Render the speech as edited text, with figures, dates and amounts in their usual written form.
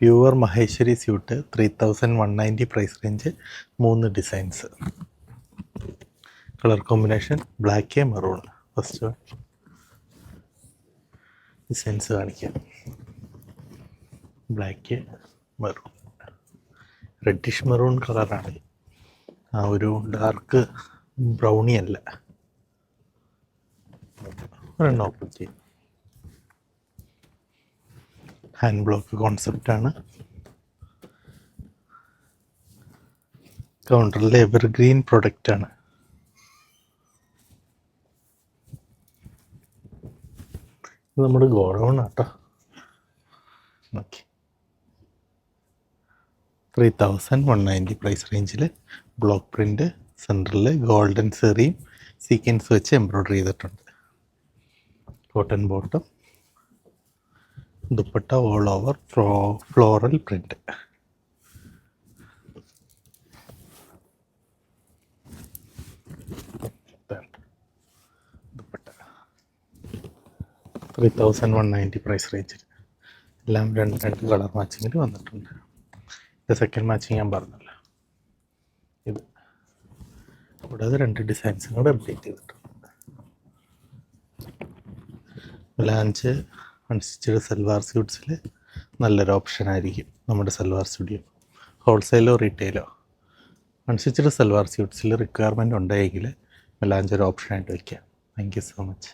Pure Maheshwari suit 3190 price range, 3 designs. Colour combination black maroon. First designs കാണിക്കാം. Black maroon, reddish maroon കളറാണ്. ആ ഒരു dark browny അല്ല. ഒരെണ്ണം ഓപ്പൺ ചെയ്യും. ഹാൻഡ് ബ്ലോക്ക് കോൺസെപ്റ്റാണ്. കൗണ്ടറിലെ എവർഗ്രീൻ പ്രൊഡക്റ്റാണ്. ഇത് നമ്മുടെ ഗോഡൗൺ ആട്ടോ. ഓക്കെ, 3190 പ്രൈസ് റേഞ്ചിൽ ബ്ലോക്ക് പ്രിൻ്റ്, സെൻറ്ററിൽ ഗോൾഡൻ സെറിയും സീക്വൻസ് വെച്ച് എംബ്രോയ്ഡറി ചെയ്തിട്ടുണ്ട്. Cotton bottom, dupatta all over floral print. Dupatta 3190 price റേഞ്ചിൽ. എല്ലാം രണ്ട് കളർ മാച്ചിങ്ങിൽ വന്നിട്ടുണ്ട്. ഇത് സെക്കൻഡ് മാച്ചിങ് ഞാൻ പറഞ്ഞല്ലോ. ഇത് കൂടാതെ 2 ഡിസൈൻസും കൂടെ അപ്ഡേറ്റ് ചെയ്തിട്ടുണ്ട്. ലാഞ്ച് അൺസ്റ്റിച്ചഡ് സൽവാർ സ്യൂട്ട്സിൽ നല്ലൊരു ഓപ്ഷനായിരിക്കും നമ്മുടെ സൽവാർ സ്റ്റുഡിയോ. ഹോൾസെയിലോ റീറ്റെയിലോ അൺസ്റ്റിച്ചഡ് സൽവാർ സ്യൂട്ട്സിൽ റിക്വയർമെൻറ്റ് ഉണ്ടെങ്കിൽ മെലാഞ്ച് ഒരു ഓപ്ഷനായിട്ട് വയ്ക്കാം. Thank you so much.